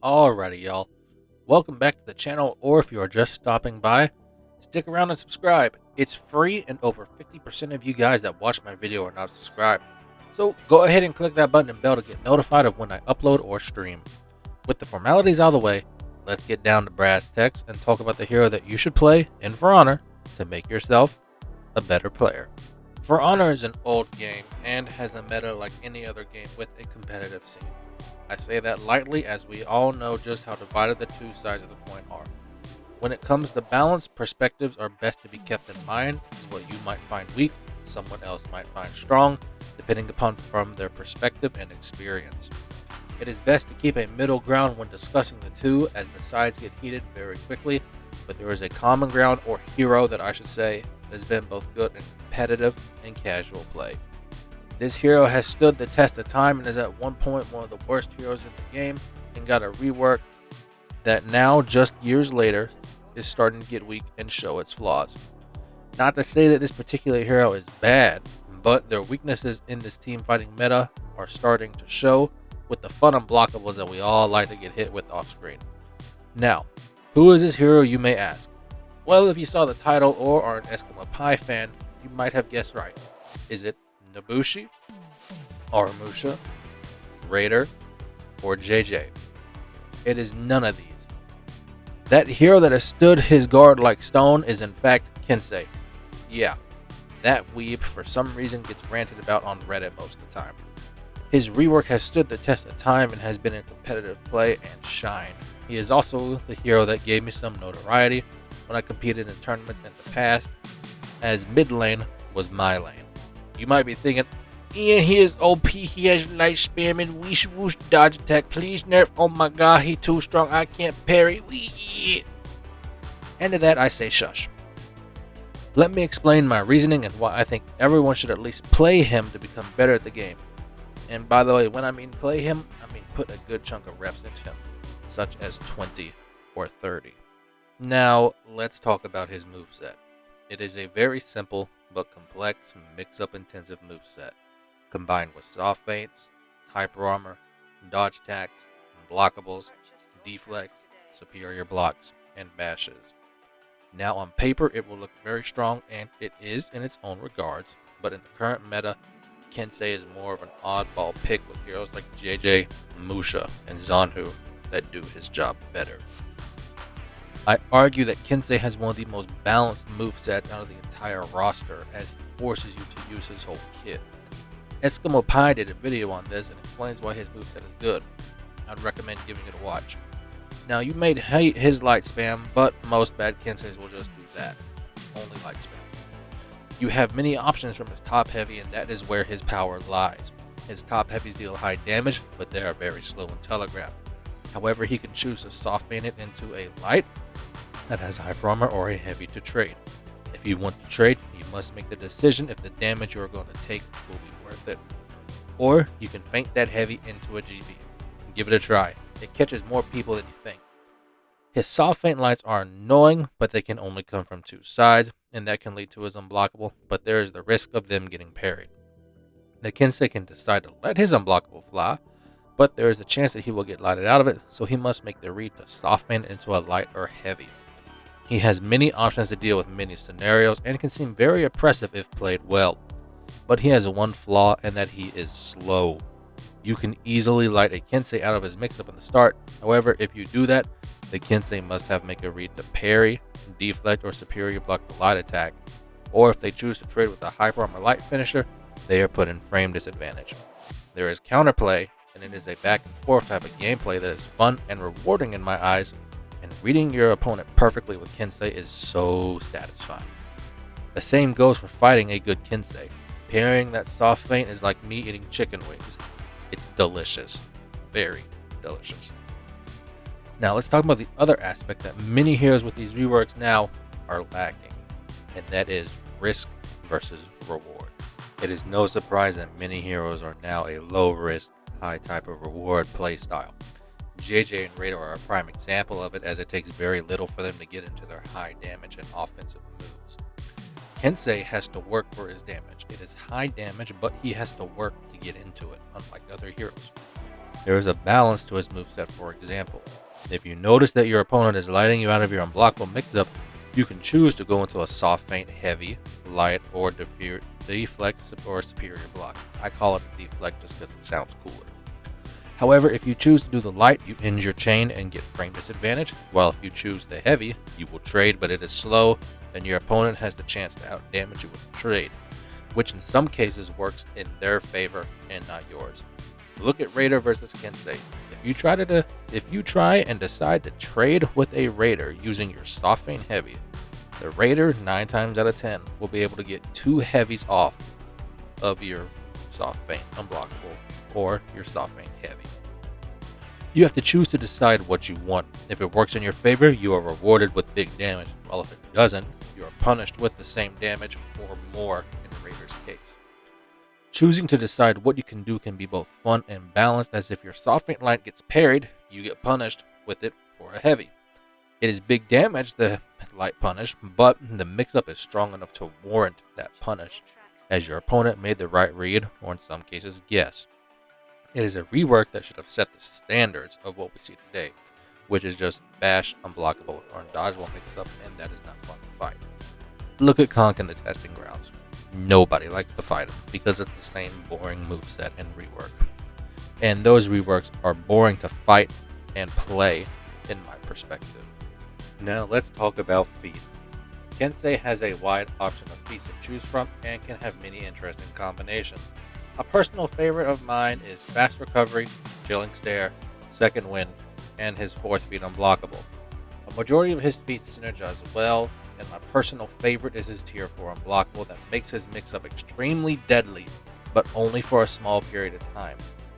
Alrighty, y'all. Welcome back to the channel, or if you are just stopping by, stick around and subscribe. It's free, and over 50% of you guys that watch my video are not subscribed. So go ahead and click that button and bell to get notified of when I upload or stream. With the formalities out of the way, let's get down to brass tacks and talk about the hero that you should play in For Honor to make yourself a better player. For Honor is an old game and has a meta like any other game with a competitive scene. I say that lightly, as we all know just how divided the two sides of the coin are. When it comes to balance, perspectives are best to be kept in mind, as what you might find weak, someone else might find strong, depending upon from their perspective and experience. It is best to keep a middle ground when discussing the two, as the sides get heated very quickly, but there is a common ground, or hero that I should say, that has been both good and competitive in casual play. This hero has stood the test of time and is at one point one of the worst heroes in the game, and got a rework that now, just years later, is starting to get weak and show its flaws. Not to say that this particular hero is bad, but their weaknesses in this team fighting meta are starting to show with the fun unblockables that we all like to get hit with off screen. Now, who is this hero, you may ask? Well, if you saw the title or are an Eskimo Pie fan, you might have guessed right. Is it Nabushi, Aramusha, Raider, or JJ? It is none of these. That hero that has stood his guard like stone is in fact Kensei. Yeah, that weeb for some reason gets ranted about on Reddit most of the time. His rework has stood the test of time and has been in competitive play and shine. He is also the hero that gave me some notoriety when I competed in tournaments in the past, as mid lane was my lane. You might be thinking, yeah, he is OP, he has light spam and whoosh whoosh dodge attack, please nerf, oh my god, he too strong, I can't parry, wee. And to that I say shush. Let me explain my reasoning and why I think everyone should at least play him to become better at the game. And by the way, when I mean play him, I mean put a good chunk of reps into him, such as 20 or 30. Now, let's talk about his moveset. It is a very simple but complex mix-up intensive moveset, combined with soft feints, hyper armor, dodge attacks, unblockables, deflects, superior blocks, and bashes. Now on paper it will look very strong, and it is in its own regards, but in the current meta, Kensei is more of an oddball pick with heroes like JJ, Musha, and Zanhu that do his job better. I argue that Kensei has one of the most balanced movesets out of the entire roster, as he forces you to use his whole kit. Eskimo Pie did a video on this and explains why his moveset is good. I'd recommend giving it a watch. Now, you may hate his light spam, but most bad Kenseis will just do that. Only light spam. You have many options from his top heavy, and that is where his power lies. His top heavies deal high damage, but they are very slow and telegraphed. However, he can choose to soft feint it into a light that has hyper armor or a heavy to trade. If you want to trade, you must make the decision if the damage you are going to take will be worth it. Or you can feint that heavy into a GB. Give it a try. It catches more people than you think. His soft feint lights are annoying, but they can only come from two sides, and that can lead to his unblockable, but there is the risk of them getting parried. The Kensei can decide to let his unblockable fly, but there is a chance that he will get lighted out of it, so he must make the read to soft feint into a light or heavy. He has many options to deal with many scenarios and can seem very oppressive if played well. But he has one flaw, and that he is slow. You can easily light a Kensei out of his mix-up in the start. However, if you do that, the Kensei must have make a read to parry, deflect, or superior block the light attack. Or if they choose to trade with a hyper armor light finisher, they are put in frame disadvantage. There is counterplay, and it is a back and forth type of gameplay that is fun and rewarding in my eyes, and reading your opponent perfectly with Kensei is so satisfying. The same goes for fighting a good Kensei. Parrying that soft feint is like me eating chicken wings. It's delicious. Very delicious. Now let's talk about the other aspect that many heroes with these reworks now are lacking, and that is risk versus reward. It is no surprise that many heroes are now a low risk, high type of reward playstyle. JJ and Raider are a prime example of it, as it takes very little for them to get into their high damage and offensive moves. Kensei has to work for his damage. It is high damage, but he has to work to get into it, unlike other heroes. There is a balance to his moveset, for example. If you notice that your opponent is lighting you out of your unblockable mix-up, you can choose to go into a soft feint heavy, light, or deflect or superior block. I call it a deflect just because it sounds cooler. However, if you choose to do the light, you end your chain and get frame disadvantage, while if you choose the heavy, you will trade but it is slow, and your opponent has the chance to outdamage you with the trade, which in some cases works in their favor and not yours. Look at Raider versus Kensei. If you try and decide to trade with a Raider using your soft feint heavy, the Raider 9 times out of 10 will be able to get 2 heavies off of your soft feint unblockable or your soft feint heavy. You have to choose to decide what you want. If it works in your favor, you are rewarded with big damage, while if it doesn't, you are punished with the same damage or more in the Raider's case. Choosing to decide what you can do can be both fun and balanced, as if your soft feint light gets parried, you get punished with it for a heavy. It is big damage, the light punish, but the mix-up is strong enough to warrant that punish, as your opponent made the right read, or in some cases, guess. It is a rework that should have set the standards of what we see today, which is just bash, unblockable, or undodgeable mix-up, and that is not fun to fight. Look at Conk in the testing grounds. Nobody likes to fight him because it's the same boring moveset and rework. And those reworks are boring to fight and play, in my perspective. Now let's talk about feats. Kensei has a wide option of feats to choose from and can have many interesting combinations. A personal favorite of mine is Fast Recovery, Chilling Stare, Second Wind, and his 4th feat Unblockable. A majority of his feats synergize well, and my personal favorite is his Tier 4 Unblockable that makes his mix-up extremely deadly, but only for a small period of time.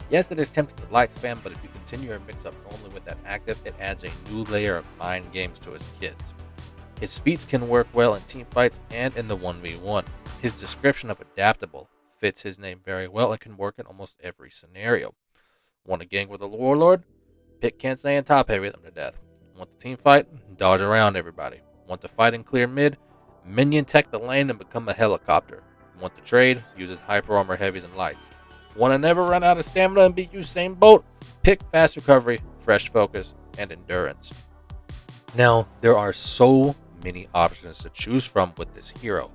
Yes, it is tempting to light spam, but if you continue your mix-up only with that active, it adds a new layer of mind games to his kids. His feats can work well in team fights and in the 1v1. His description of adaptable fits his name very well and can work in almost every scenario. Want to gang with a warlord? Pick Kensei and top heavy them to death. Want the team fight? Dodge around everybody. Want to fight and clear mid? Minion tech the lane and become a helicopter. Want to trade? Uses hyper armor heavies and lights. Want to never run out of stamina and beat Usain Bolt? Pick fast recovery, fresh focus, and endurance. Now, there are so many options to choose from with this hero,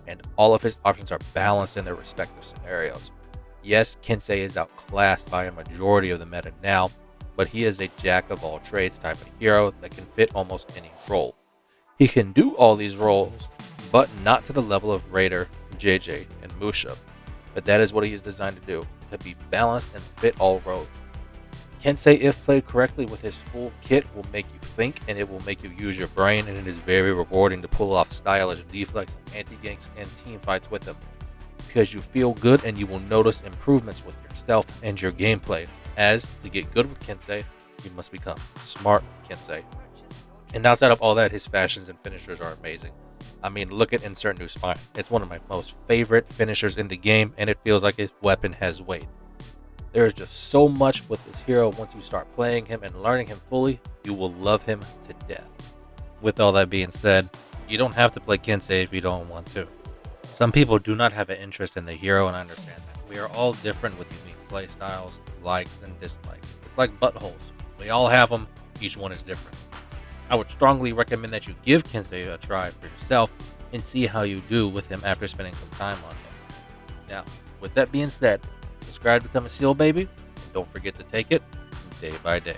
and all of his options are balanced in their respective scenarios. Yes, Kensei is outclassed by a majority of the meta now, but he is a jack of all trades type of hero that can fit almost any role. He can do all these roles, but not to the level of Raider, JJ, and Musha. But that is what he is designed to do, to be balanced and fit all roles. Kensei, if played correctly with his full kit, will make you think and it will make you use your brain, and it is very rewarding to pull off stylish deflects, anti-ganks, and team fights with him, because you feel good and you will notice improvements with yourself and your gameplay. As to get good with Kensei, you must become smart Kensei. And outside of all that, his fashions and finishers are amazing. I mean, look at Insert New Spine. It's one of my most favorite finishers in the game, and it feels like his weapon has weight. There is just so much with this hero. Once you start playing him and learning him fully, you will love him to death. With all that being said, you don't have to play Kensei if you don't want to. Some people do not have an interest in the hero, and I understand that. We are all different with unique play styles, likes, and dislikes. It's like buttholes. We all have them. Each one is different. I would strongly recommend that you give Kensei a try for yourself and see how you do with him after spending some time on him. Now, with that being said, subscribe to become a SEAL baby, and don't forget to take it day by day.